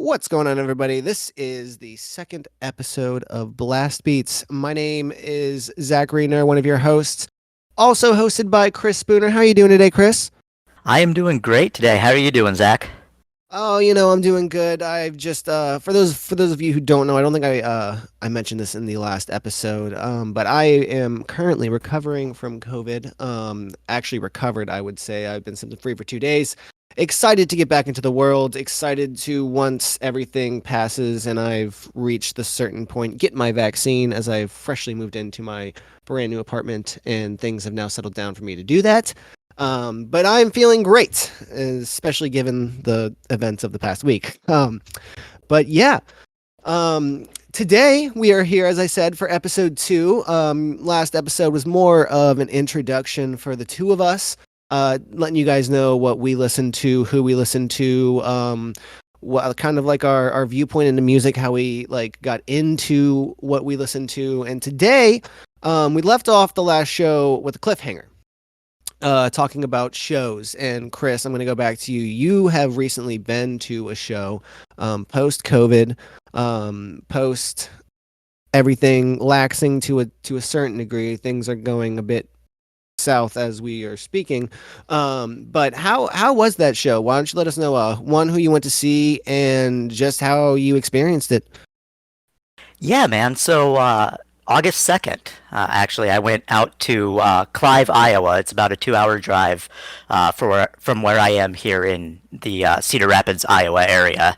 What's going on, everybody? This is the second episode of Blast Beats. My name is Zach Reiner, one of your hosts, also hosted by Chris Spooner. How are you doing today, Chris? I am doing great today. How are you doing, Zach? Oh, I'm doing good. I've just for those of you who don't know, I don't think I mentioned this in the last episode. But I am currently recovering from COVID. Actually recovered, I would say. I've been symptom free for 2 days. Excited to get back into the world. Excited to once everything passes and I've reached the certain point, get my vaccine as I've freshly moved into my brand new apartment and things have now settled down for me to do that. But I'm feeling great, especially given the events of the past week. But yeah, today we are here, as I said, for episode two. Last episode was more of an introduction for the two of us, letting you guys know what we listen to, who we listen to, what kind of like our viewpoint into music, how we like got into what we listen to. And today, we left off the last show with a cliffhanger talking about shows. And Chris, I'm going to go back to you. You have recently been to a show post COVID, post everything laxing to a certain degree. Things are going a bit south as we are speaking. But how was that show? Why don't you let us know one, who you went to see and just how you experienced it? Yeah, man. August 2nd, actually, I went out to Clive, Iowa. It's about a 2-hour drive from where I am here in the Cedar Rapids, Iowa area.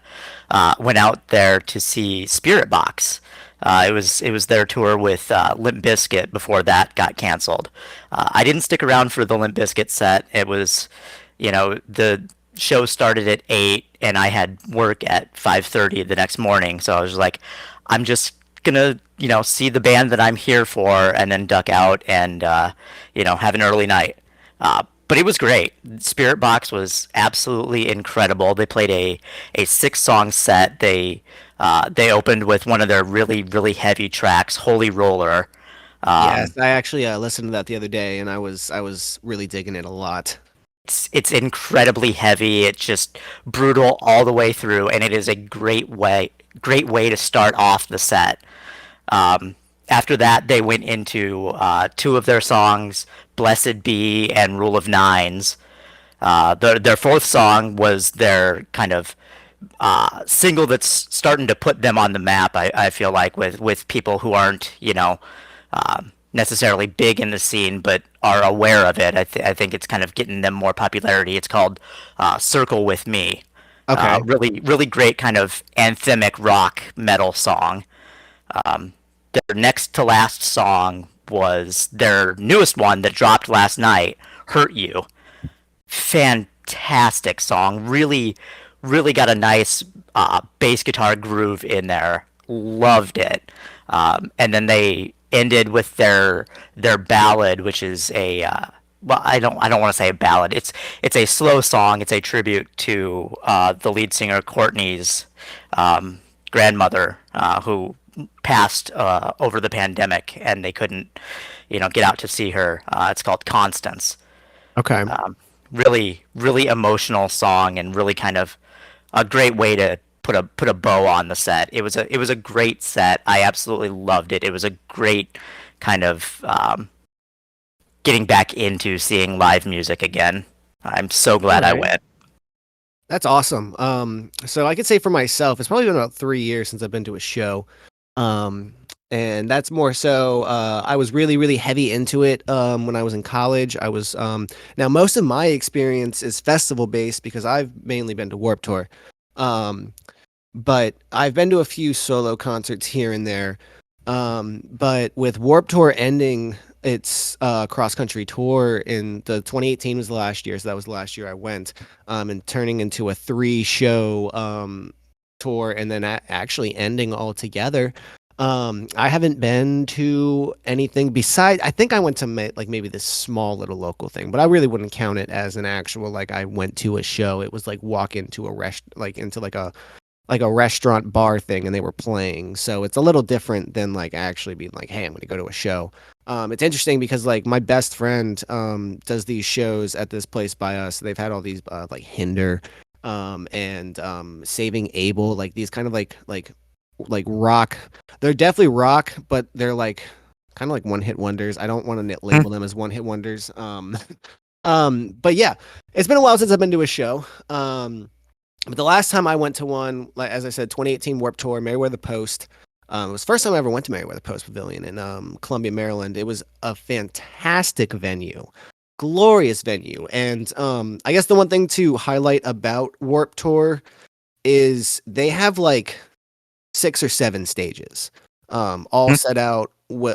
Went out there to see Spirit Box. It was their tour with Limp Bizkit before that got canceled. I didn't stick around for the Limp Bizkit set. The show started at 8 and I had work at 5:30 the next morning, so I was like, I'm just gonna see the band that I'm here for and then duck out and have an early night. But it was great. Spirit Box was absolutely incredible. They played a 6-song set. They opened with one of their really really heavy tracks, Holy Roller. Um, Yes, I actually listened to that the other day, and I was really digging it a lot. it's incredibly heavy. It's just brutal all the way through, and it is a great way to start off the set. After that, they went into two of their songs, "Blessed Be" and "Rule of Nines." Their fourth song was their kind of single that's starting to put them on the map. I feel like with people who aren't necessarily big in the scene but are aware of it. I think it's kind of getting them more popularity. It's called "Circle with Me." Okay. Really really great kind of anthemic rock metal song. Their next to last song was their newest one that dropped last night, "Hurt You." Fantastic song. Really, really got a nice bass guitar groove in there. Loved it. And then they ended with their ballad, which is a well, I don't want to say a ballad. It's a slow song. It's a tribute to the lead singer Courtney's grandmother, who passed over the pandemic, and they couldn't, get out to see her. It's called Constance. Okay. Really, really emotional song, and really kind of a great way to put a bow on the set. It was a great set. I absolutely loved it. It was a great kind of getting back into seeing live music again. I'm so All glad I right. went. That's awesome. So I could say for myself, it's probably been about 3 years since I've been to a show. Um, and that's more so, I was really, really heavy into it, when I was in college. Now most of my experience is festival based because I've mainly been to Warped Tour. Um, but I've been to a few solo concerts here and there. But with Warped Tour ending its cross country tour in the 2018 was the last year, so that was the last year I went. And turning into a 3 show tour, and then actually ending altogether. I haven't been to anything beside. I think I went to like maybe this small little local thing, but I really wouldn't count it as an actual like I went to a show. It was like walk into a like into like a restaurant bar thing and they were playing. So it's a little different than like actually being like, hey, I'm going to go to a show. It's interesting because like my best friend does these shows at this place by us. They've had all these like Hinder. and Saving Abel, like these kind of like rock. They're definitely rock, but they're like kind of like one hit wonders. I don't want to label them as one hit wonders. But yeah, it's been a while since I've been to a show. But the last time I went to one, like as I said, 2018 Warped Tour, Meriwether Post. It was the first time I ever went to Meriwether Post Pavilion in Columbia, Maryland. It was a fantastic venue, glorious venue, and I guess the one thing to highlight about Warped Tour is they have like 6 or 7 stages, all set out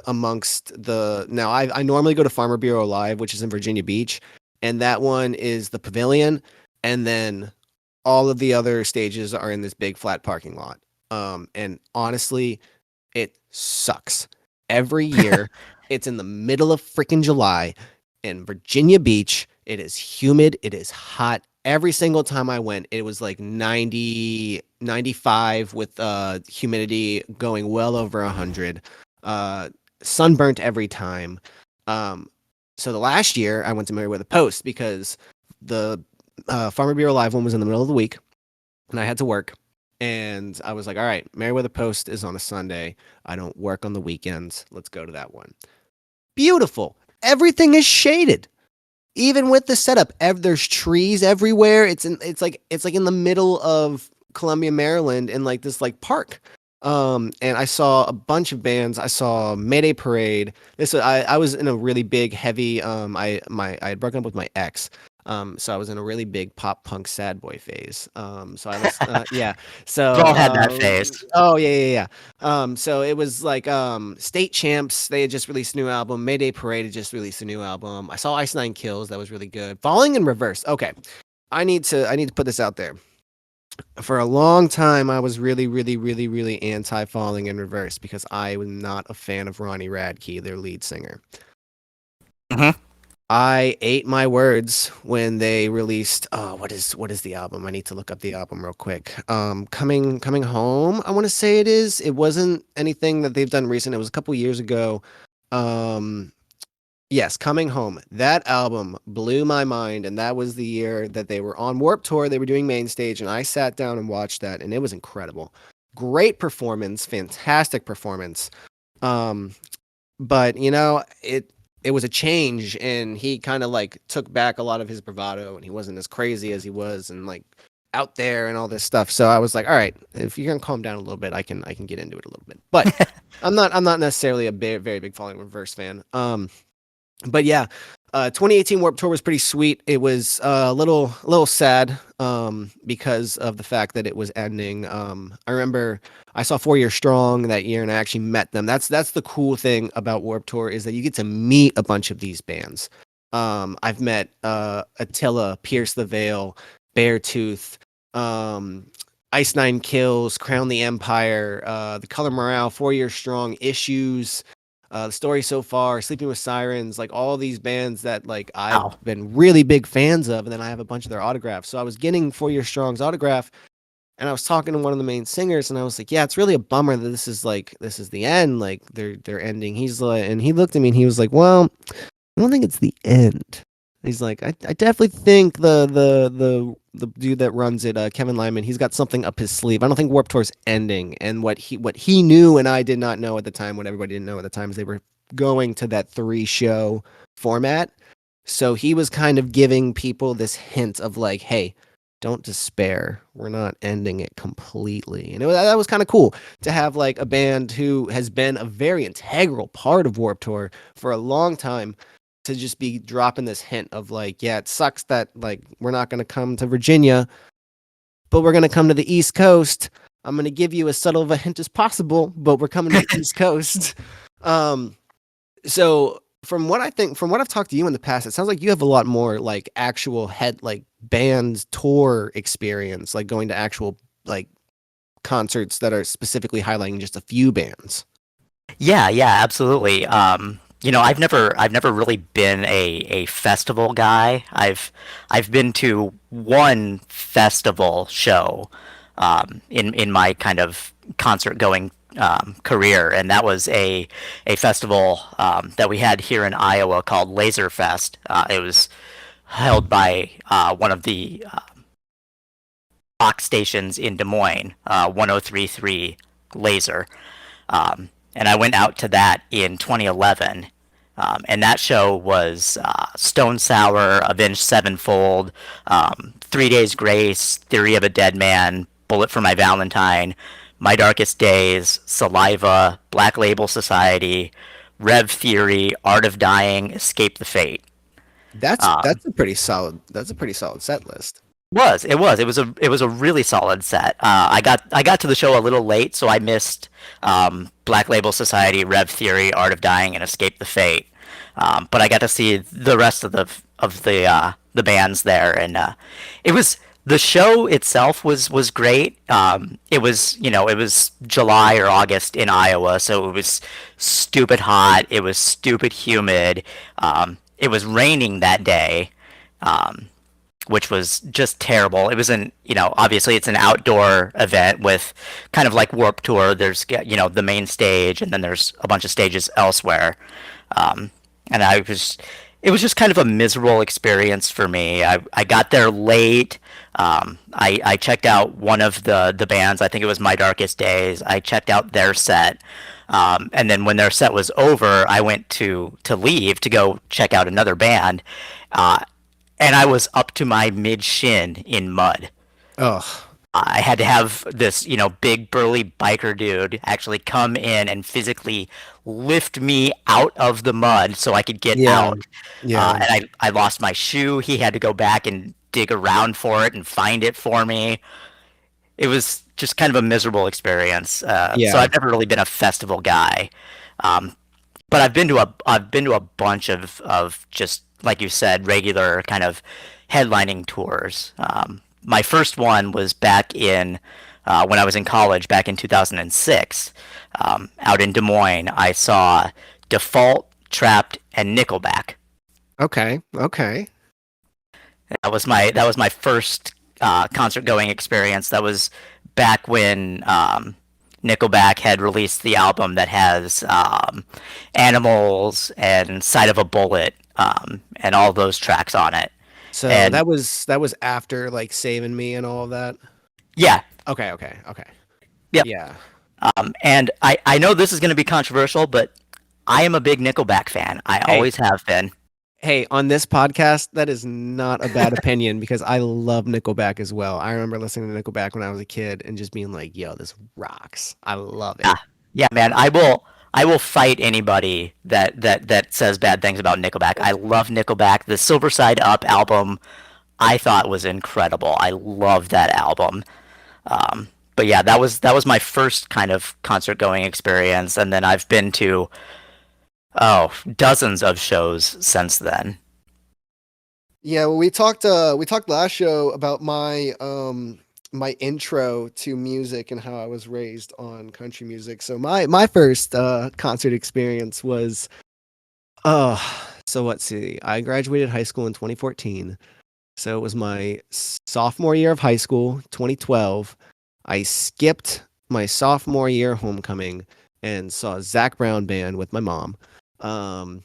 amongst the. Now, I normally go to Farmer Bureau Live, which is in Virginia Beach, and that one is the pavilion, and then all of the other stages are in this big flat parking lot. And honestly, it sucks. Every year, it's in the middle of freaking July in Virginia Beach. It is humid. It is hot. Every single time I went, it was like 90, 95 with humidity going well over 100. Uh, Sunburnt every time. Um, so the last year, I went to Meriwether Post because the Farmer Bureau Live one was in the middle of the week, and I had to work. And I was like, all right, Meriwether Post is on a Sunday. I don't work on the weekends. Let's go to that one. Beautiful. Everything is shaded. Even with the setup, there's trees everywhere. It's like in the middle of Columbia, Maryland, in like this like park. And I saw a bunch of bands. I saw Mayday Parade. I was in a really big, heavy. I had broken up with my ex. So I was in a really big pop punk sad boy phase. So I was yeah. We've So all had that phase. oh yeah, yeah, yeah. So it was like State Champs, they had just released a new album. Mayday Parade had just released a new album. I saw Ice Nine Kills, that was really good. Falling in Reverse. Okay. I need to put this out there. For a long time I was really, really, really, really anti Falling in Reverse because I was not a fan of Ronnie Radke, their lead singer. Hmm. I ate my words when they released what is the album? I need to look up the album real quick. Coming Home, I want to say it is. It wasn't anything that they've done recent. It was a couple years ago. Um yes, Coming Home. That album blew my mind, and that was the year that they were on Warped Tour. They were doing main stage, and I sat down and watched that, and it was incredible. Great performance, fantastic performance. Um but it was a change, and he kind of like took back a lot of his bravado, and he wasn't as crazy as he was and like out there and all this stuff. So I was like, all right, if you're gonna calm down a little bit, I can get into it a little bit. But I'm not necessarily a very big Falling Reverse fan. But yeah, 2018 Warped Tour was pretty sweet. It was a little sad because of the fact that it was ending. I remember I saw 4 Year Strong that year, and I actually met them. That's the cool thing about Warped Tour is that you get to meet a bunch of these bands. I've met Attila, Pierce the Veil, Beartooth, um, Ice Nine Kills, Crown the Empire, The Color Morale, 4 Year Strong, Issues, the Story So Far, Sleeping with Sirens, like all these bands that like I've Wow. been really big fans of, and then I have a bunch of their autographs. So I was getting 4 Year Strong's autograph, and I was talking to one of the main singers, and I was like, "Yeah, it's really a bummer that this is the end. Like they're ending." He's like, and he looked at me and he was like, "Well, I don't think it's the end." He's like, I definitely think the dude that runs it, Kevin Lyman, he's got something up his sleeve. I don't think Warped Tour's ending, and what he knew and I did not know at the time, what everybody didn't know at the time, is they were going to that 3 show format. So he was kind of giving people this hint of like, hey, don't despair. We're not ending it completely. And that was kind of cool to have like a band who has been a very integral part of Warped Tour for a long time to just be dropping this hint of like, yeah, it sucks that like we're not going to come to Virginia, but we're going to come to the East Coast. I'm going to give you as subtle of a hint as possible, but we're coming to the East Coast. Um, so from what I've talked to you in the past, it sounds like you have a lot more like actual head like band tour experience, like going to actual like concerts that are specifically highlighting just a few bands. Yeah, yeah, absolutely. I've never really been a festival guy. I've been to one festival show in my kind of concert going career, and that was a festival that we had here in Iowa called Laserfest. It was held by one of the rock stations in Des Moines, 1033 Laser. And I went out to that in 2011. And that show was Stone Sour, Avenged Sevenfold, 3 Days Grace, Theory of a Dead Man, Bullet for My Valentine, My Darkest Days, Saliva, Black Label Society, Rev Theory, Art of Dying, Escape the Fate. That's a pretty solid. That's a pretty solid set list. It was a really solid set. I got to the show a little late, so I missed Black Label Society, Rev Theory, Art of Dying, and Escape the Fate. But I got to see the rest of the bands there, and it was the show itself was great. It was July or August in Iowa, so it was stupid hot. It was stupid humid. It was raining that day. Um, which was just terrible. It was obviously it's an outdoor event with kind of like Warped Tour. There's, the main stage, and then there's a bunch of stages elsewhere. Um, and it was just kind of a miserable experience for me. I got there late. I checked out one of the bands. I think it was My Darkest Days. I checked out their set. And then when their set was over, I went to leave to go check out another band. Uh, and I was up to my mid shin in mud. Oh, I had to have this, big burly biker dude actually come in and physically lift me out of the mud so I could get yeah, out. yeah, And I lost my shoe. He had to go back and dig around for it and find it for me. It was just kind of a miserable experience. So yeah. I've never really been a festival guy. Um, but I've been to a bunch of just like you said, regular kind of headlining tours. My first one was back in when I was in college, back in 2006, out in Des Moines. I saw Default, Trapped, and Nickelback. Okay, okay. That was my first concert going experience. That was back when Nickelback had released the album that has Animals and Side of a Bullet, and all those tracks on it. So And that was after like saving me and all of that. yeah, Okay, okay, okay. yep. Yeah. And I know this is going to be controversial, but I am a big Nickelback fan. I Hey, always have been. hey, on this podcast, that is not a bad opinion because I love Nickelback as well. I remember listening to Nickelback when I was a kid and just being like, "Yo, this rocks." I love it. Ah, yeah, man. I will fight anybody that says bad things about Nickelback. I love Nickelback. The Silver Side Up album I thought was incredible. I love that album. But yeah, that was my first kind of concert going experience, and then I've been to dozens of shows since then. Yeah, well, we talked last show about my intro to music and how I was raised on country music. So my first concert experience was uh so let's see. I graduated high school in 2014. So it was my sophomore year of high school, 2012. I skipped my sophomore year homecoming and saw Zach Brown band with my mom. Um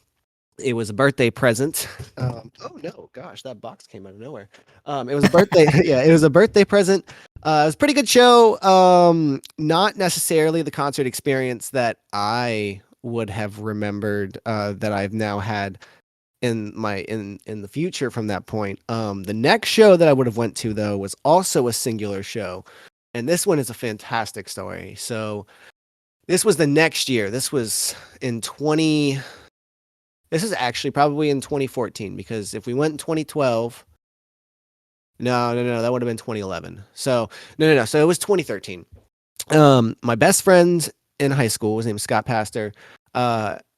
it was a birthday present. Oh no, gosh, that box came out of nowhere. It was a birthday. Yeah, it was a birthday present. It was a pretty good show. Not necessarily the concert experience that I would have remembered that I've now had in the future from that point. The next show that I would have went to though was also a singular show, and this one is a fantastic story. So this was the next year. This is actually probably in 2014 because if we went in 2012, no, no, no, that would have been 2011. So no, no, no. So it was 2013. My best friend in high school, his name is Scott Pastor.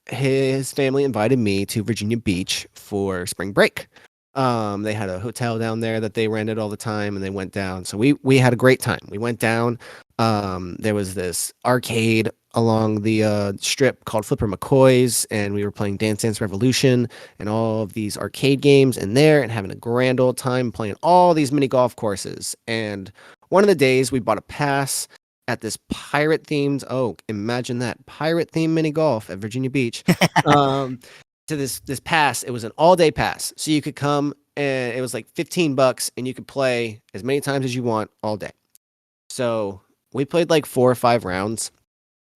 His family invited me to Virginia Beach for spring break. They had a hotel down there that they rented all the time, and they went down. So we had a great time. We went down. There was this arcade along the strip called Flipper McCoy's, and we were playing Dance Dance Revolution and all of these arcade games in there, and having a grand old time playing all these mini golf courses. And one of the days, we bought a pass at this pirate themed. Oh, imagine that, pirate themed mini golf at Virginia Beach. Um, to this pass. It was an all day pass, so you could come. and it was like $15, and you could play as many times as you want all day. So we played like 4 or 5 rounds.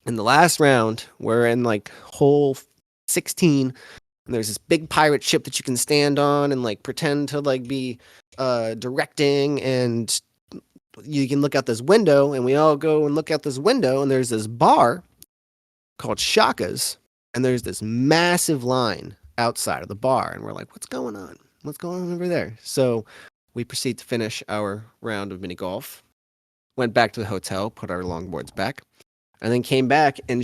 In the last round, we're in like hole 16, and there's this big pirate ship that you can stand on and like pretend to like be directing, and you can look out this window, and we all go and look out this window, and there's this bar called Shaka's, and there's this massive line outside of the bar, and we're like, what's going on? What's going on over there? So we proceed to finish our round of mini golf, went back to the hotel, put our longboards back, and then came back and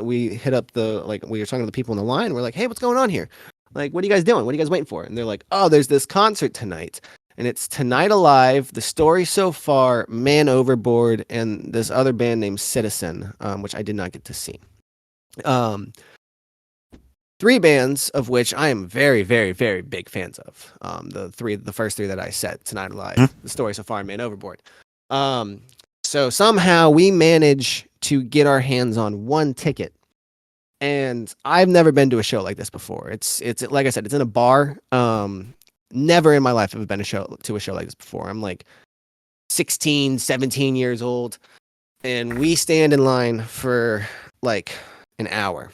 we hit up we were talking to the people in the line. We're like, hey, what's going on here? Like, what are you guys doing? What are you guys waiting for? And they're like, oh, there's this concert tonight. And it's Tonight Alive, The Story So Far, Man Overboard, and this other band named Citizen, which I did not get to see. Um, 3 bands of which I am very, very, very big fans of. The first 3 that I said, Tonight Alive, The Story So Far, and Man Overboard. So somehow we manage to get our hands on 1 ticket, and I've never been to a show like this before. It's like I said, it's in a bar. Never in my life have I been to a show like this before. I'm like 16, 17 years old, and we stand in line for like an hour.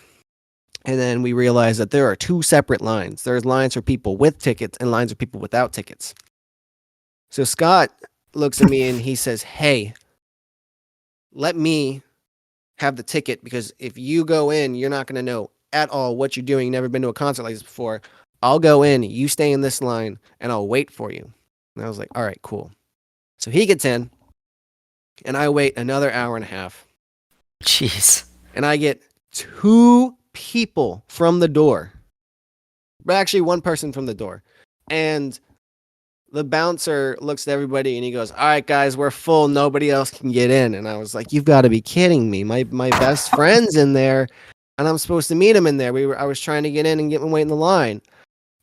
And then we realize that there are 2 separate lines. There's lines for people with tickets and lines for people without tickets. So Scott looks at me and he says, hey, let me have the ticket, because if you go in, you're not going to know at all what you're doing. You've never been to a concert like this before. I'll go in, you stay in this line, and I'll wait for you. And I was like, all right, cool. So he gets in, and I wait another hour and a half. Jeez. And I get 2 people from the door. But actually, 1 person from the door. And the bouncer looks at everybody and he goes, all right, guys, we're full. Nobody else can get in. And I was like, you've got to be kidding me. My best friend's in there, and I'm supposed to meet him in there. I was trying to get in and get him wait in the line.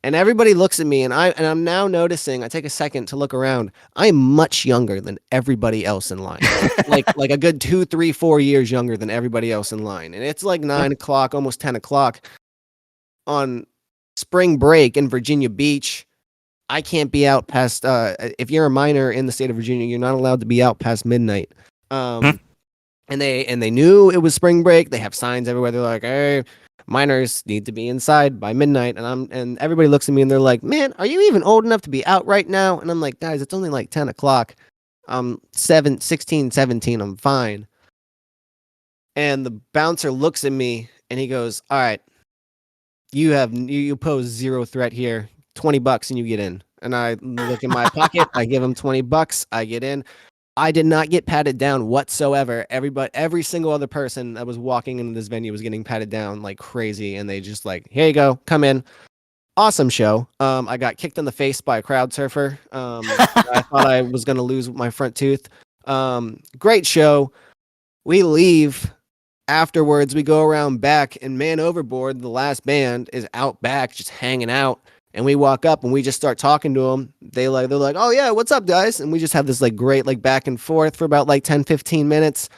And everybody looks at me, and I'm now noticing, I take a second to look around. I'm much younger than everybody else in line. like a good 2, 3, 4 years younger than everybody else in line. And it's like 9 o'clock, almost 10 o'clock on spring break in Virginia Beach. I can't be out past, if you're a minor in the state of Virginia, you're not allowed to be out past midnight. And they knew it was spring break. They have signs everywhere. They're like, hey, minors need to be inside by midnight. And everybody looks at me and they're like, man, are you even old enough to be out right now? And I'm like, guys, it's only like 10 o'clock. I'm 16, 17. I'm fine. And the bouncer looks at me and he goes, all right, you pose 0 threat here. $20 and you get in. And I look in my pocket. I give him $20. I get in. I did not get patted down whatsoever. Every single other person that was walking into this venue was getting patted down like crazy, and they just like, here you go, come in. Awesome show. I got kicked in the face by a crowd surfer. I thought I was gonna lose my front tooth. Great show. We leave. Afterwards, we go around back, and Man Overboard, the last band, is out back just hanging out. And we walk up and we just start talking to them. They're like, oh yeah, what's up, guys? And we just have this like great like back and forth for about like 10, 15 minutes.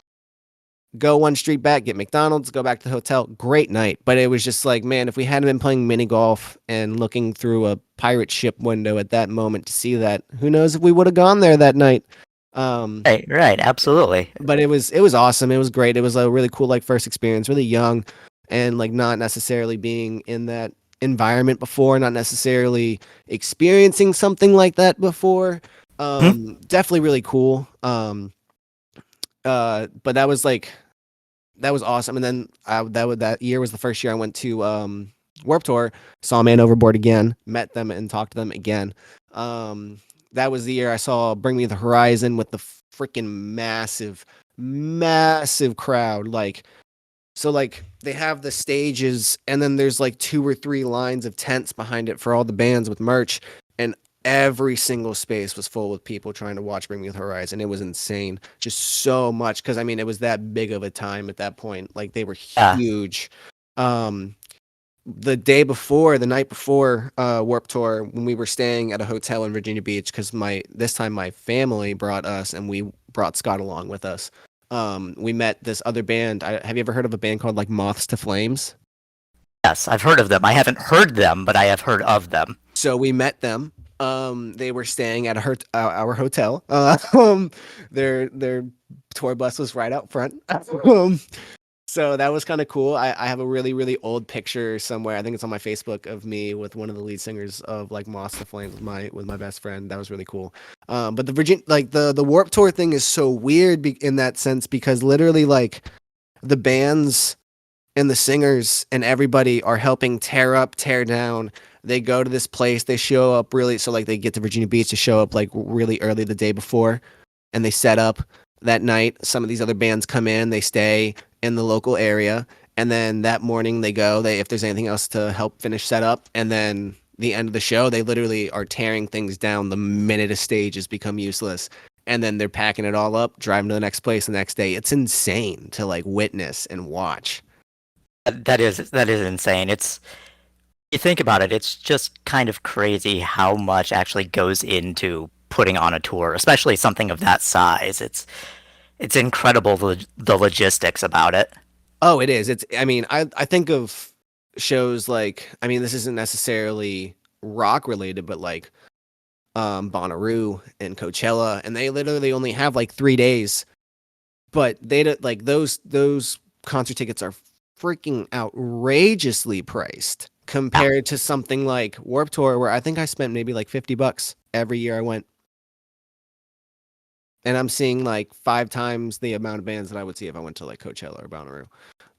Go 1 street back, get McDonald's, go back to the hotel. Great night. But it was just like, man, if we hadn't been playing mini golf and looking through a pirate ship window at that moment to see that, who knows if we would have gone there that night. Right, absolutely. But it was awesome. It was great. It was a really cool like first experience, really young, and like not necessarily being in that environment before, not necessarily experiencing something like that before. Definitely really cool. But that was awesome. And then that year was the first year I went to Warped Tour, saw Man Overboard again, met them and talked to them again. That was the year I saw Bring Me the Horizon with the freaking massive crowd. So they have the stages, and then there's like 2 or 3 lines of tents behind it for all the bands with merch, and every single space was full with people trying to watch Bring Me the Horizon. It was insane, just so much, because I mean it was that big of a time at that point. Like they were huge. The night before Warped Tour, when we were staying at a hotel in Virginia Beach, because this time my family brought us, and we brought Scott along with us. We met this other band. Have you ever heard of a band called like Moths to Flames? Yes, I've heard of them. I haven't heard them, but I have heard of them. So we met them, They were staying at our hotel. Their tour bus was right out front. Um, so that was kind of cool. I have a really really old picture somewhere. I think it's on my Facebook of me with one of the lead singers of like Moss to Flames with my best friend. That was really cool. But the Virgin like the Warp Tour thing is so weird in that sense because literally like the bands and the singers and everybody are helping tear up, tear down. They go to this place, they show up really so like they get to Virginia Beach to show up like really early the day before and they set up that night. Some of these other bands come in, they stay in the local area, and then that morning they go, they if there's anything else to help finish set up, and then the end of the show, they literally are tearing things down the minute a stage has become useless. And then they're packing it all up, driving to the next place the next day. It's insane to like witness and watch. That is insane. It's you think about it, it's just kind of crazy how much actually goes into putting on a tour, especially something of that size. It's incredible the logistics about it. Oh, it is. It's I mean, I think of shows like I mean, this isn't necessarily rock related, but like Bonnaroo and Coachella, and they literally only have like 3 days, but they don't like those concert tickets are freaking outrageously priced Yeah, compared to something like Warp Tour, where I think I spent maybe like $50 every year I went, and I'm seeing like 5 times the amount of bands that I would see if I went to like Coachella or Bonnaroo.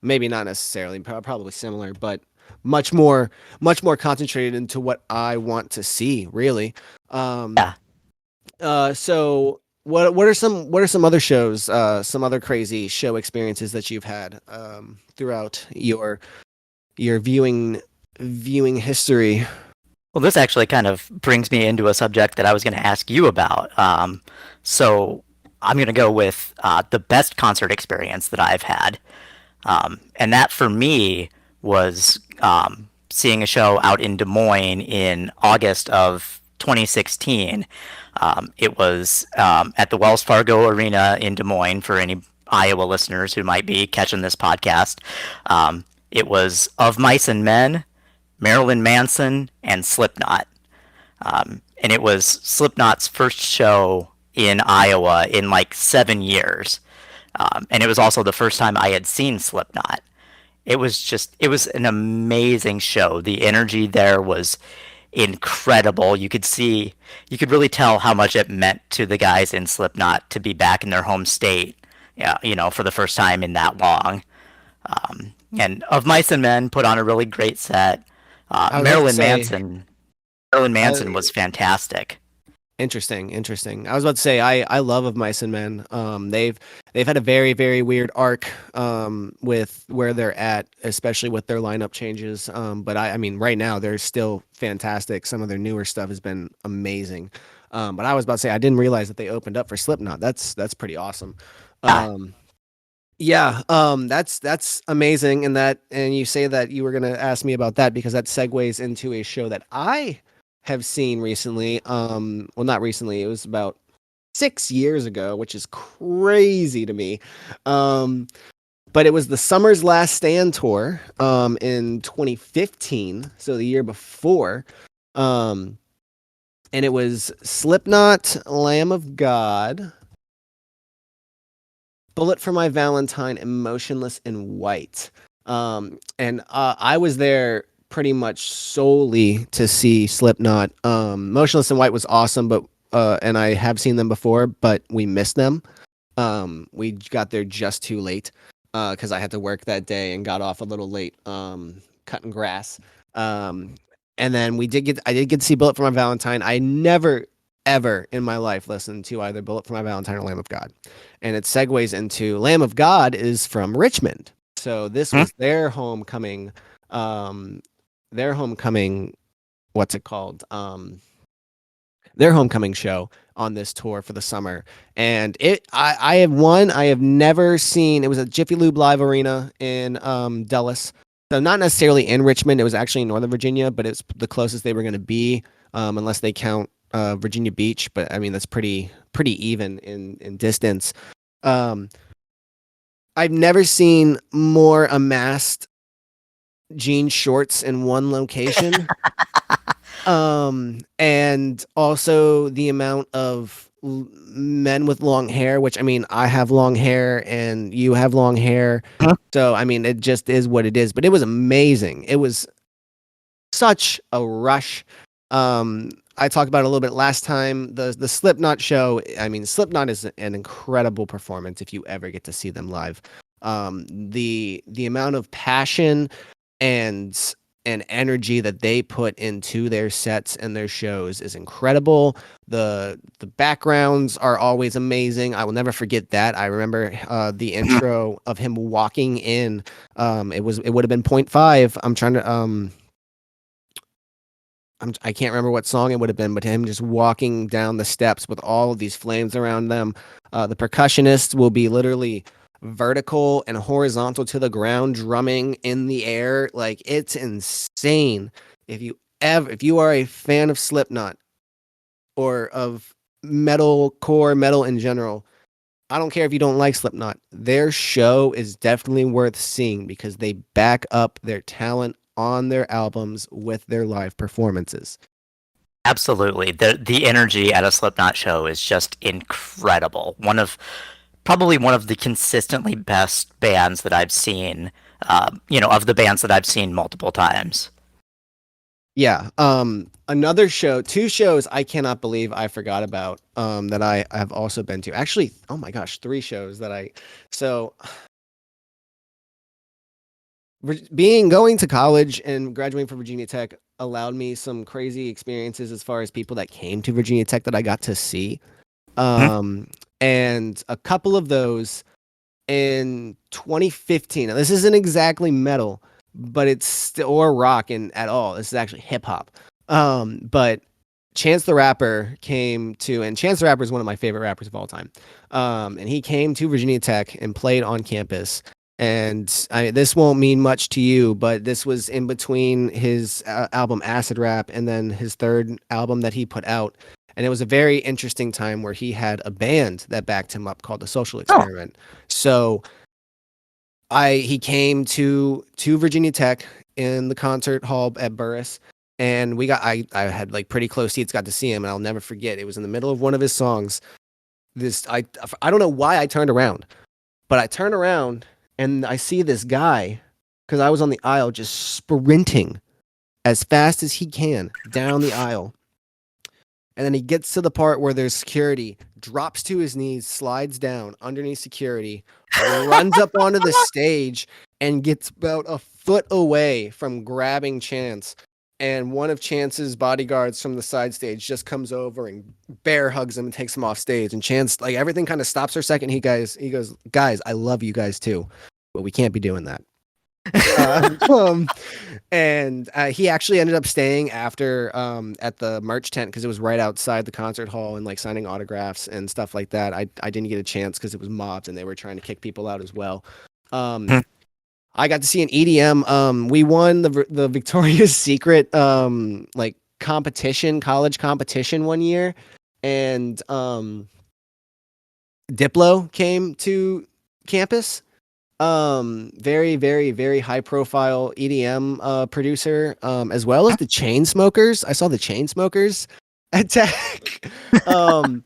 Maybe not necessarily, probably similar, but much more, much more concentrated into what I want to see. Really. Um, yeah. so what are some other shows, some other crazy show experiences that you've had throughout your viewing history? Well, this actually kind of brings me into a subject that I was going to ask you about. So I'm going to go with the best concert experience that I've had. And that for me was seeing a show out in Des Moines in August of 2016. It was at the Wells Fargo Arena in Des Moines for any Iowa listeners who might be catching this podcast. It was Of Mice and Men, Marilyn Manson, and Slipknot. And it was Slipknot's first show in Iowa in like 7 years. And it was also the first time I had seen Slipknot. It was an amazing show. The energy there was incredible. You could really tell how much it meant to the guys in Slipknot to be back in their home state, yeah, for the first time in that long. And Of Mice and Men put on a really great set. I was about to say, Marilyn uh, Manson was fantastic. interesting. I was about to say I love Of Mice and Men. They've had a very very weird arc with where they're at, especially with their lineup changes. But I mean right now they're still fantastic. Some of their newer stuff has been amazing. But I was about to say I didn't realize that they opened up for Slipknot. That's pretty awesome. Yeah, Um, yeah, that's amazing, and you say that you were gonna ask me about that because that segues into a show that I have seen recently. Well, not recently. It was about 6 years ago, which is crazy to me. Um, but it was the Summer's Last Stand tour, in 2015, so the year before. Um, and it was Slipknot, Lamb of God, Bullet for My Valentine, and Motionless in White. And I was there pretty much solely to see Slipknot. Motionless in White was awesome, but and I have seen them before, but we missed them. We got there just too late because I had to work that day and got off a little late cutting grass. Um, and then I did get to see Bullet for My Valentine. I never ever in my life listened to either Bullet for My Valentine or Lamb of God. And it segues into Lamb of God is from Richmond. So this hmm? was um their homecoming, what's it called? Their homecoming show on this tour for the summer. And I have never seen, it was at Jiffy Lube Live Arena in Dulles. So not necessarily in Richmond, it was actually in Northern Virginia, but it's the closest they were going to be, unless they count Virginia Beach. But I mean, that's pretty even in distance. Um, I've never seen more amassed jean shorts in one location. And also the amount of men with long hair, which I mean, I have long hair and you have long hair. So, I mean, it just is what it is, but it was amazing. It was such a rush. I talked about it a little bit last time. The Slipknot show. I mean, Slipknot is an incredible performance if you ever get to see them live. The amount of passion and energy that they put into their sets and their shows is incredible. The backgrounds are always amazing. I will never forget that. I remember the intro of him walking in. It would have been point five. I'm trying to I can't remember what song it would have been, but him just walking down the steps with all of these flames around them. The percussionists will be literally vertical and horizontal to the ground, drumming in the air. Like it's insane. If you are a fan of Slipknot or of metal in general, I don't care if you don't like Slipknot. Their show is definitely worth seeing because they back up their talent on their albums with their live performances. Absolutely. The energy at a Slipknot show is just incredible. Probably one of the consistently best bands that I've seen, of the bands that I've seen multiple times. Yeah. Another show, two shows I cannot believe I forgot about that I have also been to. Actually, oh my gosh, three shows that so being going to college and graduating from Virginia Tech allowed me some crazy experiences as far as people that came to Virginia Tech that I got to see. Hmm? Um, and a couple of those in 2015. Now, this isn't exactly metal, but it's still or rock and at all. This is actually hip hop. But Chance the Rapper came to, and Chance the Rapper is one of my favorite rappers of all time. And he came to Virginia Tech and played on campus. And this won't mean much to you, but this was in between his album Acid Rap and then his third album that he put out. And it was a very interesting time where he had a band that backed him up called the Social Oh, Experiment. So he came to Virginia Tech in the concert hall at Burris, and I had like pretty close seats, got to see him, and I'll never forget. It was in the middle of one of his songs. This I don't know why I turned around, but I turned around and I see this guy because I was on the aisle just sprinting as fast as he can down the aisle. And then he gets to the part where there's security, drops to his knees, slides down underneath security, runs up onto the stage, and gets about a foot away from grabbing Chance. And one of Chance's bodyguards from the side stage just comes over and bear hugs him and takes him off stage. And Chance, like everything kind of stops for a second. He goes, guys, I love you guys too, but we can't be doing that. Uh, um, and he actually ended up staying after at the merch tent because it was right outside the concert hall and like signing autographs and stuff like that. I didn't get a chance because it was mobbed and they were trying to kick people out as well. Um, I got to see an EDM. We won the Victoria's Secret like college competition one year, and Diplo came to campus. Very, very, very high profile EDM producer, as well as the Chainsmokers. I saw the Chainsmokers attack. um,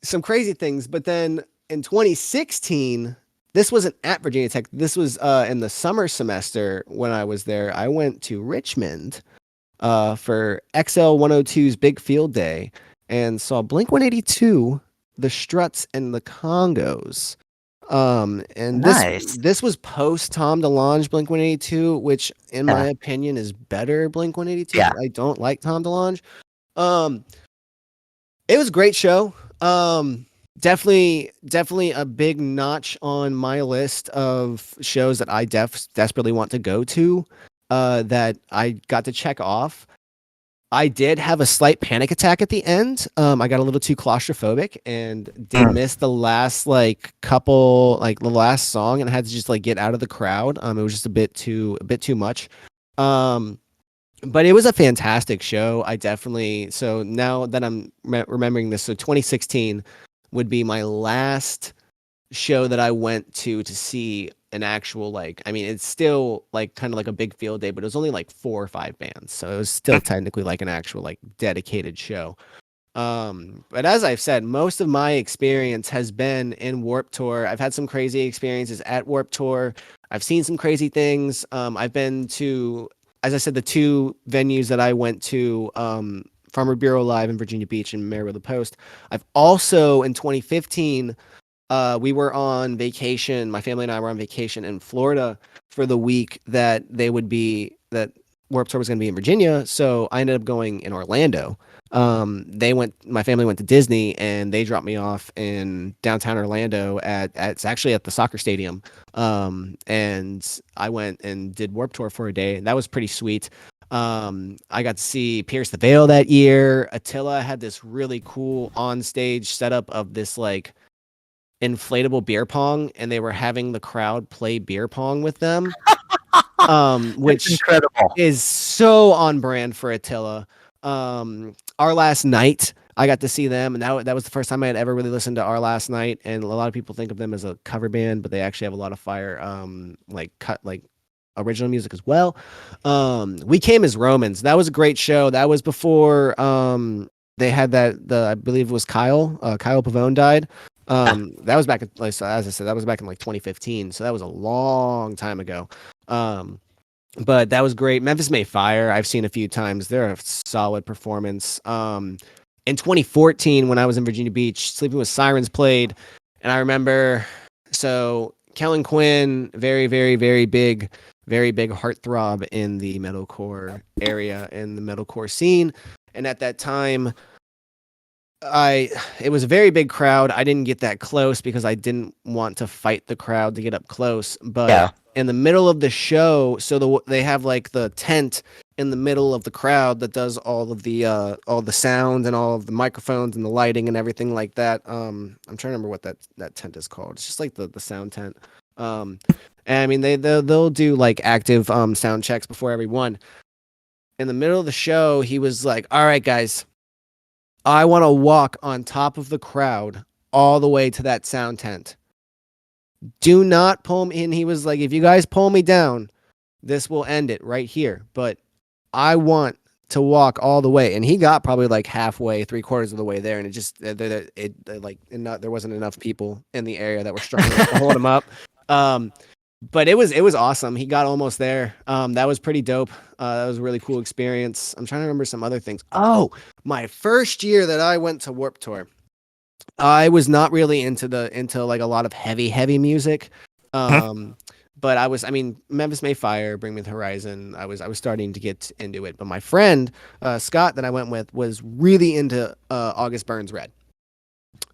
some crazy things. But then in 2016, this wasn't at Virginia Tech. This was in the summer semester when I was there. I went to Richmond for XL 102's Big Field Day and saw Blink 182, the Struts, and the Congos. And nice. this was post Tom DeLonge Blink 182, which in my Yeah. opinion is better Blink 182 Yeah. because I don't like Tom DeLonge. Um, it was a great show. Definitely a big notch on my list of shows that I desperately want to go to. That I got to check off. I did have a slight panic attack at the end. I got a little too claustrophobic and did Mm. miss the last like couple, like the last song, and I had to just like get out of the crowd. It was just a bit too much. Um, but it was a fantastic show. I definitely so now that I'm remembering this, so 2016 would be my last show that I went to see an actual like I mean it's still like kind of like a big field day, but it was only like 4 or 5 bands, so it was still technically like an actual like dedicated show. But as I've said, most of my experience has been in Warp Tour. I've had some crazy experiences at Warp Tour. I've seen some crazy things. I've been to, as I said, the two venues that I went to, Farmer Bureau Live in Virginia Beach and Meriwether Post. I've also, in 2015, we were on vacation. My family and I were on vacation in Florida for the week that Warped Tour was going to be in Virginia. So I ended up going in Orlando. My family went to Disney and they dropped me off in downtown Orlando it's actually at the soccer stadium. And I went and did Warped Tour for a day. And that was pretty sweet. I got to see Pierce the Veil that year. Attila had this really cool on stage setup of this like inflatable beer pong, and they were having the crowd play beer pong with them, That's which incredible. is so on brand for Attila. Our Last Night, I got to see them, and that was the first time I had ever really listened to Our Last Night. And a lot of people think of them as a cover band, but they actually have a lot of fire, like cut like original music as well. We Came as Romans. That was a great show. That was before they had I believe it was Kyle Pavone died. That was back like so as I said, that was back in like 2015. So that was a long time ago. Um, but that was great. Memphis May Fire, I've seen a few times. They're a solid performance. In 2014, when I was in Virginia Beach, Sleeping with Sirens played, and I remember so Kellen Quinn, very big heartthrob in the metalcore area in the metalcore scene. And at that time, I it was a very big crowd. I didn't get that close because I didn't want to fight the crowd to get up close. But Yeah. in the middle of the show, they have like the tent in the middle of the crowd that does all the sound and all of the microphones and the lighting and everything like that. I'm trying to remember what that tent is called. It's just like the sound tent. Um, and I mean they'll do like active sound checks before every one. In the middle of the show, he was like, "All right, guys, I want to walk on top of the crowd all the way to that sound tent. Do not pull me in." He was like, "If you guys pull me down, this will end it right here. But I want to walk all the way." And he got probably like halfway, 3/4 of the way there. And it just, there wasn't enough people in the area that were strong enough to hold him up. Um, but it was awesome. He got almost there. That was pretty dope. That was a really cool experience. I'm trying to remember some other things. Oh, my first year that I went to Warp Tour, I was not really into like a lot of heavy music. Um, but I mean, Memphis May Fire, Bring Me the Horizon. I was starting to get into it. But my friend Scott that I went with was really into August Burns Red.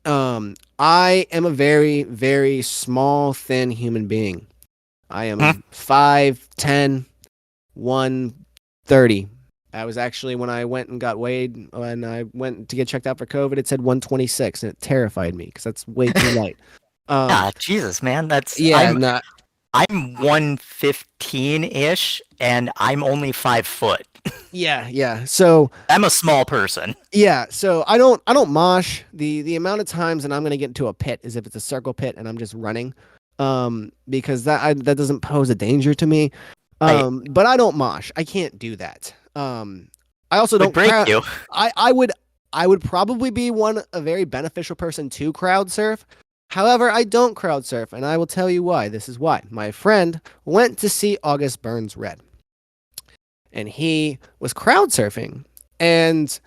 I am a very very small, thin human being. I am 5'10", 130. I was actually when I went and got weighed when I went to get checked out for COVID, it said 126, and it terrified me because that's way too light. Um, Yeah, Jesus, man. That's yeah, not I'm 115-ish and I'm only 5 foot. yeah, yeah. So I'm a small person. yeah, so I don't mosh. The amount of times that I'm gonna get into a pit is if it's a circle pit and I'm just running, because that doesn't pose a danger to me. Right. But I don't mosh. I can't do that. I also Would don't break crowd. you. I would probably be a very beneficial person to crowd surf. However, I don't crowd surf, and I will tell you why. This is why. My friend went to see August Burns Red, and he was crowd surfing. And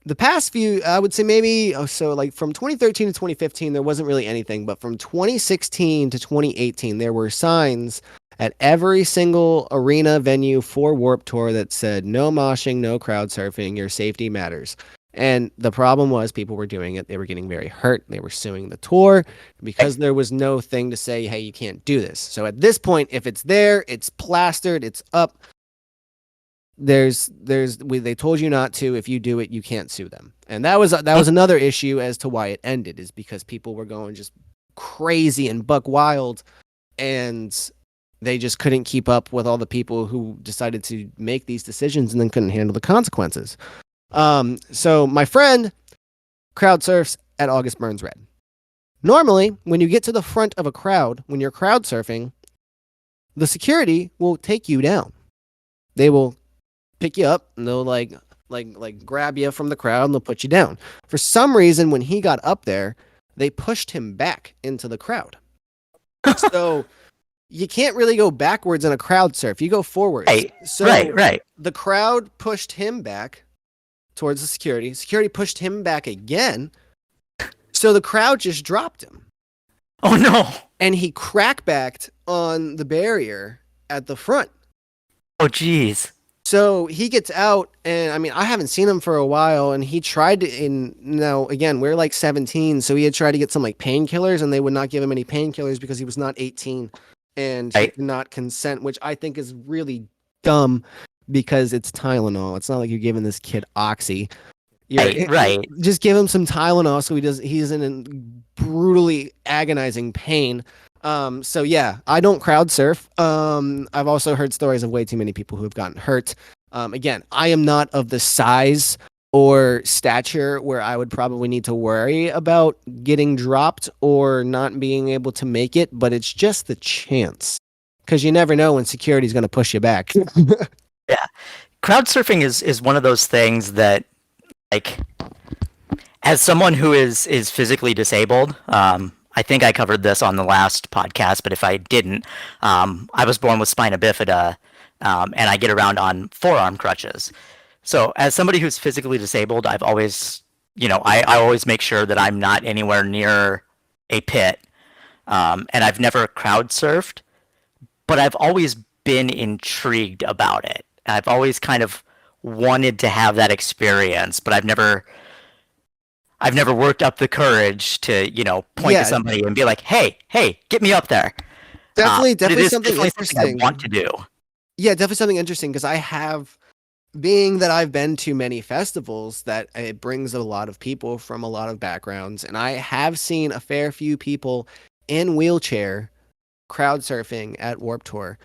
the past few, I would say maybe, so like from 2013 to 2015, there wasn't really anything. But from 2016 to 2018, there were signs at every single arena venue for Warp Tour that said no moshing, no crowd surfing, your safety matters. And the problem was people were doing it. They were getting very hurt. They were suing the tour Right. because there was no thing to say, hey, you can't do this. So at this point, if it's there, it's plastered, it's up. They told you not to. If you do it, you can't sue them. And that was another issue as to why it ended, is because people were going just crazy and buck wild, and they just couldn't keep up with all the people who decided to make these decisions and then couldn't handle the consequences. So my friend crowd surfs at August Burns Red. Normally, when you get to the front of a crowd, when you're crowd surfing, the security will take you down. They will pick you up and they'll grab you from the crowd and they'll put you down. For some reason, when he got up there, they pushed him back into the crowd. So you can't really go backwards in a crowd surf. You go forwards. Right, right, So right. the crowd pushed him back towards the security. Security pushed him back again. So the crowd just dropped him. Oh no. And he crackbacked on the barrier at the front. Oh geez. So he gets out, and I mean, I haven't seen him for a while, and he tried to. And now, again, we're like 17, so he had tried to get some like painkillers, and they would not give him any painkillers because he was not 18, and he Right, did not consent, which I think is really dumb because it's Tylenol. It's not like you're giving this kid oxy. You're right, right. just give him some Tylenol so he isn't in brutally agonizing pain. So yeah, I don't crowd surf. I've also heard stories of way too many people who have gotten hurt. Again, I am not of the size or stature where I would probably need to worry about getting dropped or not being able to make it, but it's just the chance because you never know when security is going to push you back. Yeah. Crowd surfing is one of those things that, like, as someone who is physically disabled, I think I covered this on the last podcast, but if I didn't, I was born with spina bifida, and I get around on forearm crutches. So as somebody who's physically disabled, I've always, I always make sure that I'm not anywhere near a pit, and I've never crowd surfed, but I've always been intrigued about it. I've always kind of wanted to have that experience, but I've never worked up the courage to, point to Yeah, somebody and be like, "Hey, get me up there." But it definitely is something definitely something I want interesting. to do. Yeah, definitely something interesting because I have, being that I've been to many festivals, that it brings a lot of people from a lot of backgrounds, and I have seen a fair few people in wheelchair crowd surfing at Warp Tour,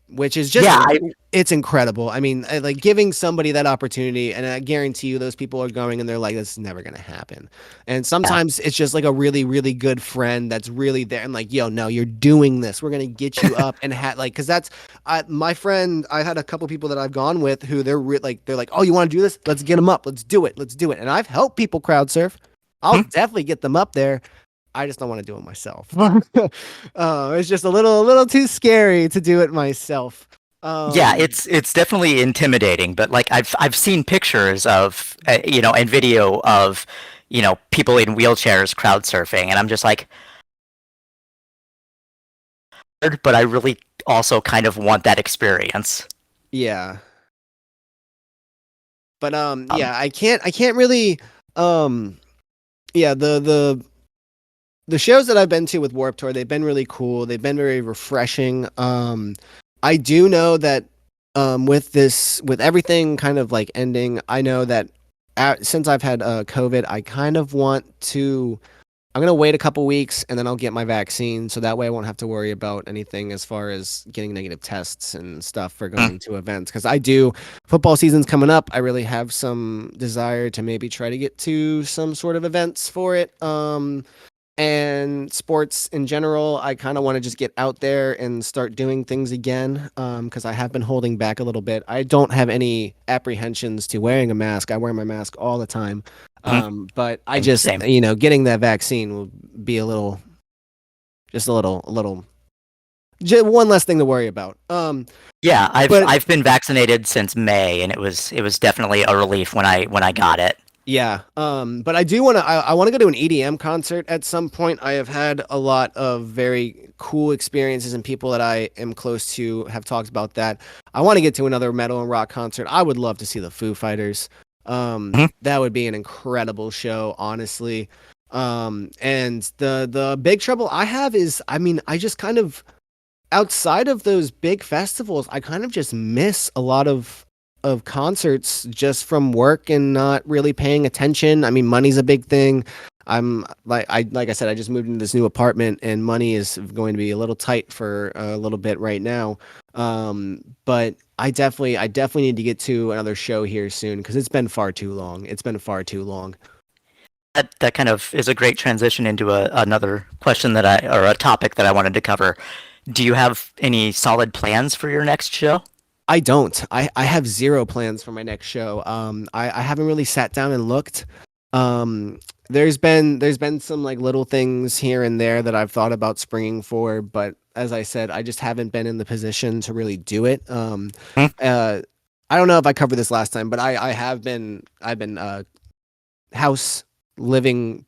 which is just Yeah, I it's incredible. I mean, like giving somebody that opportunity, and I guarantee you, those people are going and they're like, "This is never gonna happen." And yeah, sometimes it's just like a really, really good friend that's really there and like, "Yo, no, you're doing this. We're gonna get you up and like, because that's my friend. I had a couple people that I've gone with who they're like, "Oh, you want to do this? Let's get them up. Let's do it. Let's do it." And I've helped people crowd surf. I'll hmm? definitely get them up there. I just don't want to do it myself. It's just a little too scary to do it myself. Yeah, Um, it's definitely intimidating. But like I've seen pictures of and video of people in wheelchairs crowd surfing, and I'm just like, but I really also kind of want that experience. yeah, but Um, yeah, I can't really, um, yeah, the shows that I've been to with Warp Tour, they've been really cool. They've been very refreshing. I do know that with everything kind of like ending, I know that since I've had COVID, I kind of want to. I'm gonna wait a couple weeks and then I'll get my vaccine, so that way I won't have to worry about anything as far as getting negative tests and stuff for mm, going to events. Because I do, football season's coming up. I really have some desire to maybe try to get to some sort of events for it. And sports in general, I kind of want to just get out there and start doing things again, because I have been holding back a little bit. I don't have any apprehensions to wearing a mask. I wear my mask all the time. mhm, But I same, just, same. getting that vaccine will be just a little, one less thing to worry about. Yeah, I've But I've been vaccinated since May, and it was definitely a relief when I got it. yeah, but I do want to. I want to go to an EDM concert at some point. I have had a lot of very cool experiences, and people that I am close to have talked about that. I want to get to another metal and rock concert. I would love to see the Foo Fighters. Mhm. That would be an incredible show, honestly. And the big trouble I have is, I mean, I just kind of, outside of those big festivals, I kind of just miss a lot of concerts just from work and not really paying attention. I mean, money's a big thing. Like I said, I just moved into this new apartment and money is going to be a little tight for a little bit right now. But I definitely need to get to another show here soon because it's been far too long. It's been far too long. That kind of is a great transition into another question that or a topic that I wanted to cover. Do you have any solid plans for your next show? I don't. I have zero plans for my next show. I haven't really sat down and looked. Um, there's been some like little things here and there that I've thought about springing for, but as I said, I just haven't been in the position to really do it. Hmm? Uh, I don't know if I covered this last time, but I've been house living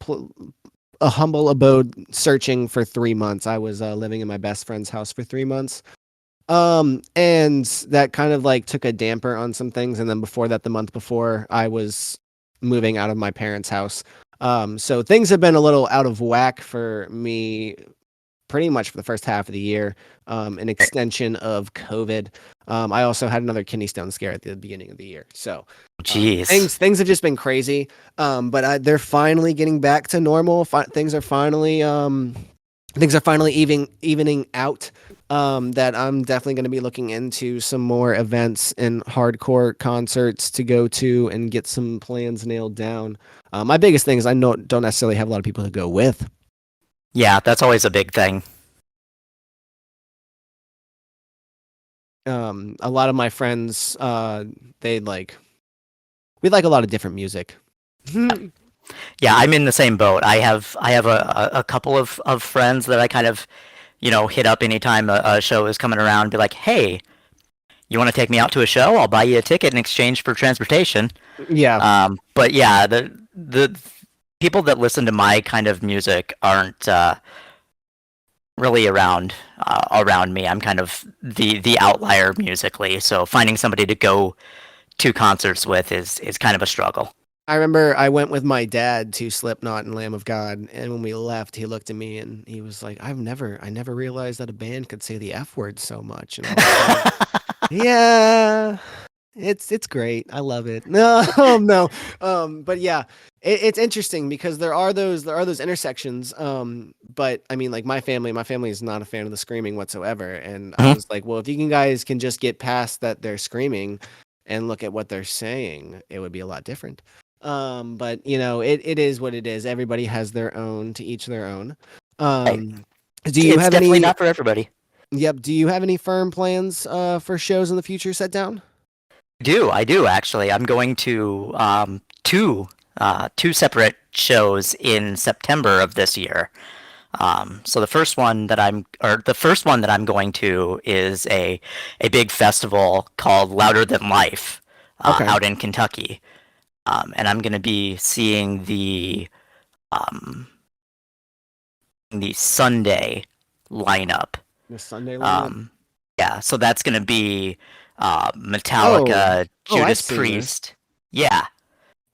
a humble abode searching for 3 months. I was living in my best friend's house for 3 months. And that kind of like took a damper on some things. And then before that, the month before, I was moving out of my parents' house. So things have been a little out of whack for me pretty much for the first half of the year, an extension of COVID. I also had another kidney stone scare at the beginning of the year. So Jeez. things have just been crazy. But they're finally getting back to normal. Things are finally evening out. That I'm definitely going to be looking into some more events and hardcore concerts to go to and get some plans nailed down. My biggest thing is I don't necessarily have a lot of people to go with. Yeah, that's always a big thing. A lot of my friends, they like we like a lot of different music. Yeah, I'm in the same boat. I have a couple of friends that I kind of, hit up anytime a show is coming around, be like, hey, you want to take me out to a show? I'll buy you a ticket in exchange for transportation. Yeah, But yeah, the people that listen to my kind of music aren't really around me. I'm kind of the outlier musically, so finding somebody to go to concerts with is kind of a struggle. I remember I went with my dad to Slipknot and Lamb of God, and when we left, he looked at me and he was like, I never realized that a band could say the F word so much." And I was like, "Yeah, it's great. I love it." No, no. But yeah, it's interesting because there are those intersections. But I mean, like my family is not a fan of the screaming whatsoever, and I Mhm. was like, well, if you guys can just get past that they're screaming and look at what they're saying, it would be a lot different. But it is what it is. Everybody has their own, to each their own. Right. Um, do you It's have definitely any? not for everybody. Yep. Do you have any firm plans for shows in the future set down? I do actually. I'm going to two separate shows in September of this year. So the first one that I'm going to is a big festival called Louder Than Life, Okay. out in Kentucky. And I'm going to be seeing um, the Sunday lineup. The Sunday lineup. Um, yeah, so that's going to be Oh, Metallica, I've Judas seen this. Priest. Yeah,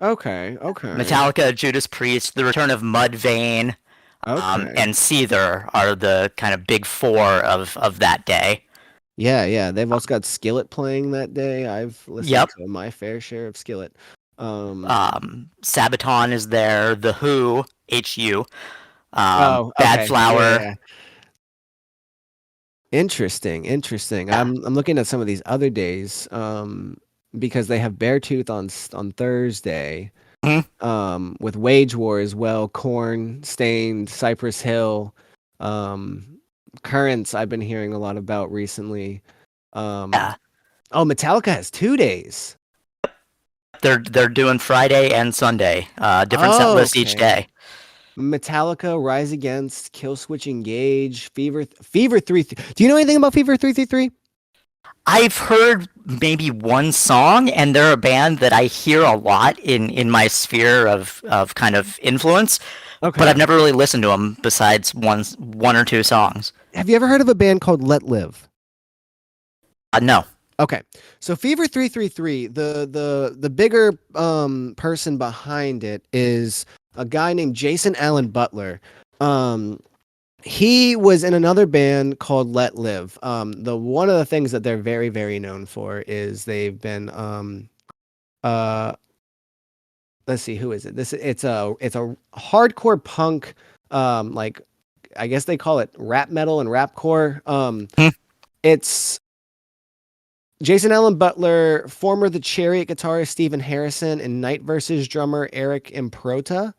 Okay, okay, Metallica, Judas Priest, the return of Mudvayne, okay. and Seether are the kind of big four of that day. Yeah, yeah. They've also got Skillet playing that day. I've listened Yep. to my fair share of Skillet. Um, Sabaton is there. The Who, HU. oh, Bad okay. Yeah, Flower. yeah. Interesting, interesting. Yeah. I'm looking at some of these other days, because they have Beartooth on Thursday, Mhm. with Wage War as well, Corn, Stained, Cypress Hill, um, Currents I've been hearing a lot about recently. Um, Yeah. oh, Metallica has 2 days. They're doing Friday and Sunday. Different set Oh, list each okay. day. Metallica, Rise Against, Killswitch Engage, Fever 3. Do you know anything about Fever 333? I've heard maybe one song, and they're a band that I hear a lot in my sphere of kind of influence, but I've Okay. never really listened to them besides one or two songs. Have you ever heard of a band called Let Live? No. Okay. So Fever 333, the bigger person behind it is a guy named Jason Allen Butler. Um he was in another band called Let Live. The one of the things that they're very, very known for is they've been uh let's see, who is it? It's a hardcore punk, like I guess they call it rap metal and rapcore. Hmm. It's Jason Allen Butler, former The Chariot guitarist Steven Harrison, and Night Versus drummer Eric Improta.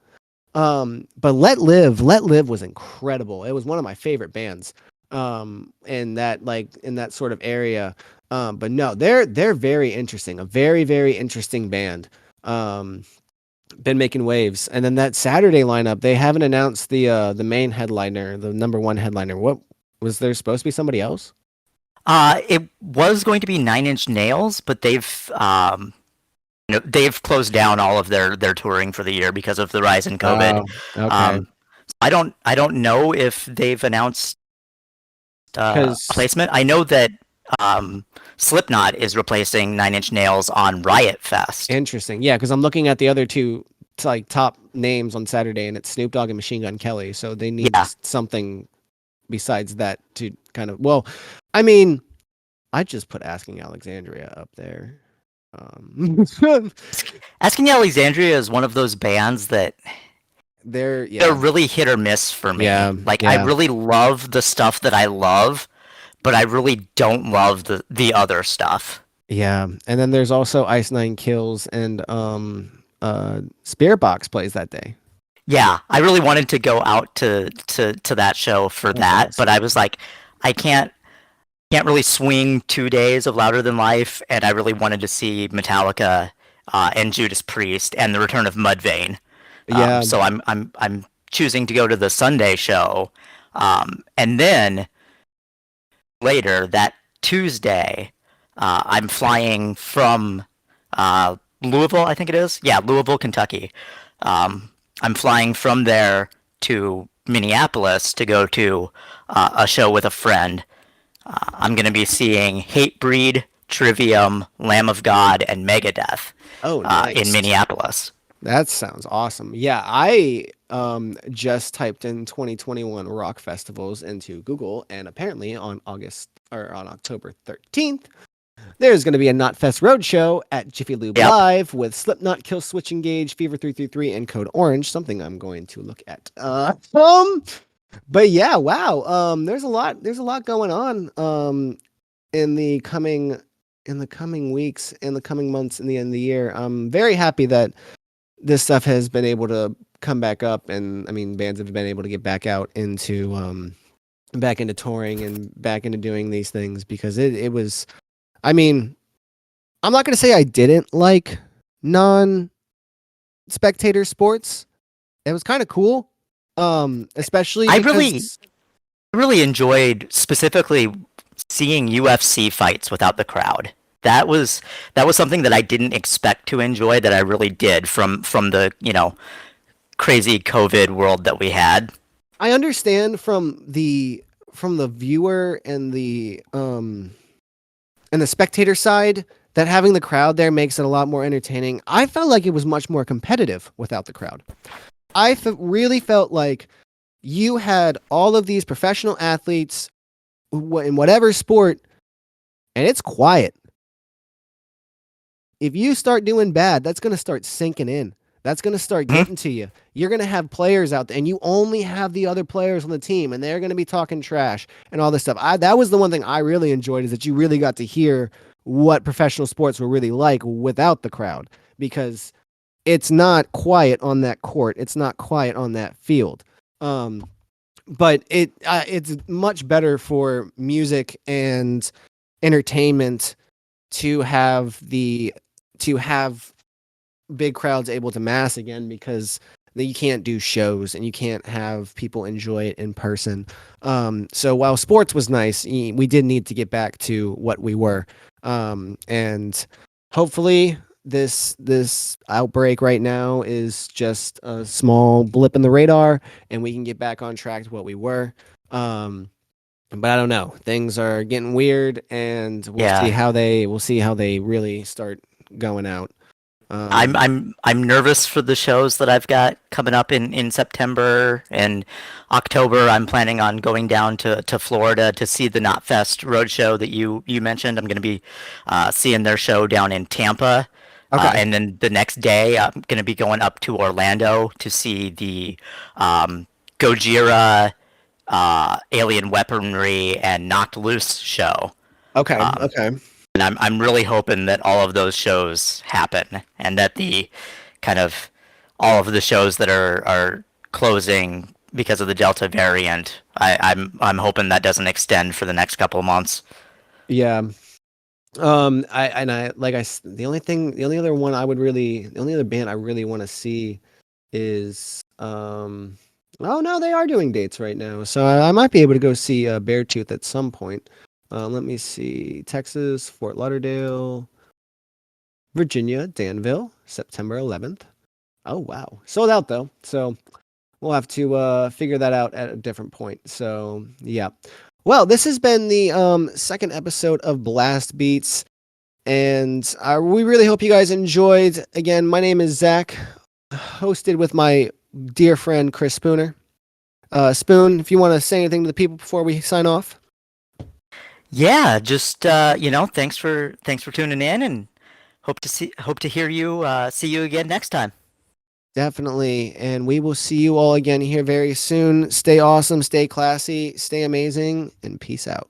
But Let Live was incredible. It was one of my favorite bands. In that like in that sort of area. But no, they're very interesting. A very very interesting band. Um, been making waves. And then that Saturday lineup, they haven't announced the main headliner, the number one headliner. What was there supposed to be somebody else? It was going to be Nine Inch Nails, but they've closed down all of their touring for the year because of the rise in COVID. Oh, okay. Um, I don't know if they've announced a Because placement. I know that um, Slipknot is replacing Nine Inch Nails on Riot Fest. interesting, yeah. Because I'm looking at the other two like top names on Saturday, and it's Snoop Dogg and Machine Gun Kelly. So they need Yeah, something besides that to kind of. Well, I mean, I just put Asking Alexandria up there. Um, Asking Alexandria is one of those bands that they're yeah, really hit or miss for me. yeah, Like I yeah. really love the stuff that I love, but I really don't love the other stuff. Yeah, and then there's also Ice Nine Kills and Spirit Box plays that day. Yeah, I really wanted to go out to that show for That's that, but awesome. I was like, I can't really swing 2 days of Louder Than Life, and I really wanted to see Metallica and Judas Priest and the return of Mudvayne. Yeah. So I'm choosing to go to the Sunday show, and then later that Tuesday, I'm flying from Louisville, I think it is. Yeah, Louisville, Kentucky. I'm flying from there to Minneapolis to go to a show with a friend. I'm going to be seeing Hatebreed, Trivium, Lamb of God, and Megadeth Oh, in nice. Minneapolis. That sounds awesome. Yeah, I just typed in 2021 rock festivals into Google, and apparently on August or on October 13th, there's going to be a Knotfest Roadshow at Jiffy Lube Yep. Live with Slipknot, Kill Switch Engage, Fever 333, and Code Orange. Something I'm going to look at. But yeah, wow. There's a lot going on. In the coming weeks, in the coming months, in the end of the year. I'm very happy that this stuff has been able to come back up, and I mean, bands have been able to get back into touring and back into doing these things because it was. I mean, I'm not gonna say I didn't like non spectator sports. It was kind of cool, especially I really, because really enjoyed specifically seeing UFC fights without the crowd. That was that was something that I didn't expect to enjoy that I really did from the crazy COVID world that we had. I understand from the viewer and the spectator side that having the crowd there makes it a lot more entertaining. I felt like it was much more competitive without the crowd. Really felt like you had all of these professional athletes in whatever sport, and it's quiet. If you start doing bad, that's going to start sinking in. That's going to start Mhm. getting to you. You're going to have players out there, and you only have the other players on the team, and they're going to be talking trash and all this stuff. That was the one thing I really enjoyed is that you really got to hear what professional sports were really like without the crowd because it's not quiet on that court. It's not quiet on that field. Um, but it's much better for music and entertainment to have big crowds able to mass again because you can't do shows and you can't have people enjoy it in person. So while sports was nice, we did need to get back to what we were. And hopefully this outbreak right now is just a small blip in the radar and we can get back on track to what we were. But I don't know. Things are getting weird and Yeah, we'll see how they really start going out. I'm Um, I'm I'm nervous for the shows that I've got coming up in September and October. I'm planning on going down to Florida to see the Knotfest Roadshow that you mentioned. I'm going to be seeing their show down in Tampa, okay. and then the next day I'm going to be going up to Orlando to see the Gojira Alien Weaponry and Knocked Loose show. Okay. Um, Okay. and I'm really hoping that all of those shows happen and that the kind of all of the shows that are closing because of the Delta variant. I'm hoping that doesn't extend for the next couple of months. Yeah. I like the only thing, the only other one I would really, the only other band I really want to see is oh no, they are doing dates right now, so I might be able to go see Beartooth at some point. Let me see: Texas, Fort Lauderdale, Virginia, Danville, September 11th. Oh wow, sold out though. So we'll have to figure that out at a different point. So yeah. Well, this has been the second episode of Blast Beats. And we really hope you guys enjoyed. Again, my name is Zach, hosted with my dear friend Chris Spooner. Spoon, if you want to say anything to the people before we sign off. Yeah, just thanks for tuning in, and hope to hear you see you again next time. Definitely. And we will see you all again here very soon. Stay awesome, stay classy, stay amazing, and peace out.